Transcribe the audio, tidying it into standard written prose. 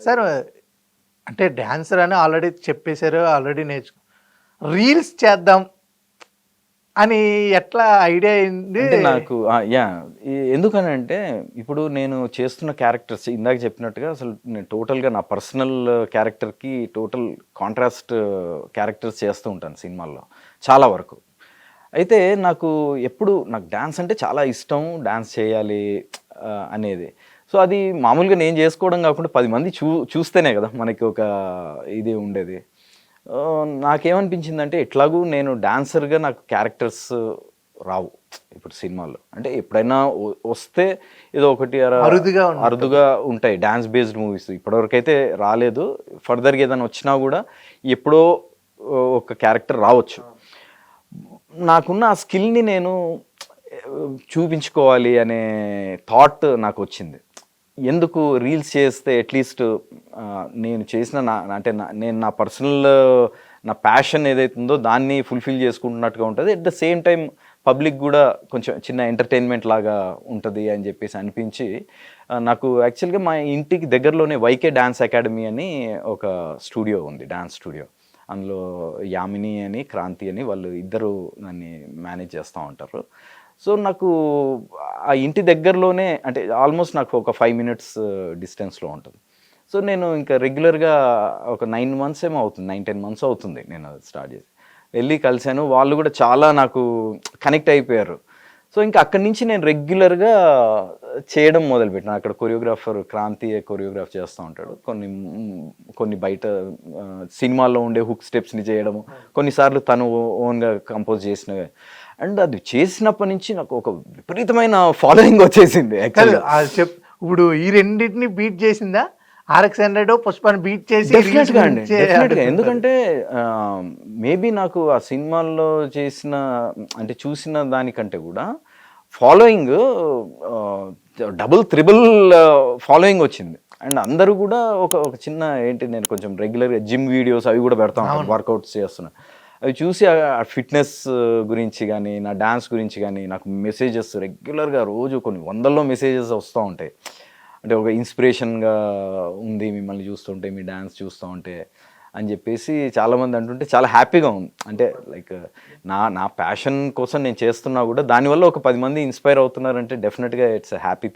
Sir అంటే dancer అని already చెప్పేశారు, ఆల్రెడీ రీల్స్ చేద్దాం అని ఎట్లా ఐడియా అయింది? అంటే నాకు ఎందుకనంటే ఇప్పుడు నేను చేస్తున్న క్యారెక్టర్స్ ఇందాక చెప్పినట్టుగా అసలు నేను టోటల్గా నా పర్సనల్ క్యారెక్టర్కి టోటల్ కాంట్రాస్ట్ క్యారెక్టర్స్ చేస్తూ ఉంటాను సినిమాల్లో చాలా వరకు. అయితే నాకు డ్యాన్స్ అంటే చాలా ఇష్టం, డ్యాన్స్ చేయాలి అనేది. సో అది మామూలుగా నేను చేసుకోవడం కాకుండా 10 మంది చూస్తేనే కదా మనకి ఒక ఇది ఉండేది. నాకేమనిపించిందంటే ఎట్లాగూ నేను డాన్సర్గా నాకు క్యారెక్టర్స్ రావు ఇప్పుడు సినిమాల్లో. అంటే ఎప్పుడైనా వస్తే ఏదో ఒకటి అరుదుగా ఉంటాయి డాన్స్ బేస్డ్ మూవీస్. ఇప్పటివరకైతే రాలేదు. ఫర్దర్గా ఏదైనా వచ్చినా కూడా ఎప్పుడో ఒక క్యారెక్టర్ రావచ్చు. నాకున్న ఆ స్కిల్ని నేను చూపించుకోవాలి అనే థాట్ నాకు వచ్చింది. ఎందుకు రీల్స్ చేస్తే అట్లీస్ట్ నేను చేసిన నేను నా పర్సనల్ నా ప్యాషన్ ఏదైతే ఉందో దాన్ని ఫుల్ఫిల్ చేసుకుంటున్నట్టుగా ఉంటుంది. At the same time public కూడా కొంచెం చిన్న ఎంటర్టైన్మెంట్ లాగా ఉంటుంది అని చెప్పేసి అనిపించి నాకు యాక్చువల్గా మా ఇంటికి దగ్గరలోనే వైకే డ్యాన్స్ అకాడమీ అని ఒక స్టూడియో ఉంది, డ్యాన్స్ స్టూడియో. అందులో యామిని అని, క్రాంతి అని వాళ్ళు ఇద్దరు దాన్ని మేనేజ్ చేస్తూ ఉంటారు. సో నాకు ఆ ఇంటి దగ్గరలోనే అంటే ఆల్మోస్ట్ నాకు ఒక 5 minutes డిస్టెన్స్లో ఉంటుంది. సో నేను ఇంకా రెగ్యులర్గా ఒక 9 months ఏమో అవుతుంది, 9-10 months అవుతుంది నేను స్టార్ట్ చేసి. వెళ్ళి కలిశాను, వాళ్ళు కూడా చాలా నాకు కనెక్ట్ అయిపోయారు. సో ఇంకా అక్కడి నుంచి నేను రెగ్యులర్గా చేయడం మొదలుపెట్టాను. అక్కడ కొరియోగ్రాఫర్ క్రాంతి కొరియోగ్రాఫ్ చేస్తూ ఉంటాడు. కొన్ని బయట సినిమాల్లో ఉండే హుక్ స్టెప్స్ని చేయడము, కొన్నిసార్లు తను ఓన్గా కంపోజ్ చేసినవి. అండ్ అది చేసినప్పటి నుంచి నాకు ఒక విపరీతమైన ఫాలోయింగ్ వచ్చేసింది. ఇప్పుడు ఈ రెండింటిని బీట్ చేసిందా? RX 100 పుష్పని బీట్ చేసి? డెఫినెట్గా అండి, డెఫినెట్గా. ఎందుకంటే మేబీ నాకు ఆ సినిమాల్లో చూసిన దానికంటే కూడా ఫాలోయింగ్ డబుల్ త్రిబుల్ ఫాలోయింగ్ వచ్చింది. అండ్ అందరూ కూడా ఒక చిన్న నేను కొంచెం రెగ్యులర్గా జిమ్ వీడియోస్ అవి కూడా పెడతా ఉంటాను, వర్కౌట్స్ చేస్తున్నాను. అవి చూసి ఆ ఫిట్నెస్ గురించి కానీ నా డ్యాన్స్ గురించి కానీ నాకు మెసేజెస్ రెగ్యులర్గా రోజు కొన్ని 100లో మెసేజెస్ వస్తూ ఉంటాయి. అంటే ఒక ఇన్స్పిరేషన్గా ఉంది మిమ్మల్ని చూస్తుంటే, మీ డ్యాన్స్ చూస్తూ ఉంటే అని చెప్పేసి చాలామంది అంటుంటే చాలా హ్యాపీగా ఉంది. అంటే లైక్ నా ప్యాషన్ కోసం నేను చేస్తున్నా కూడా దానివల్ల ఒక 10 మంది ఇన్స్పైర్ అవుతున్నారంటే డెఫినెట్గా ఇట్స్ హ్యాపీ.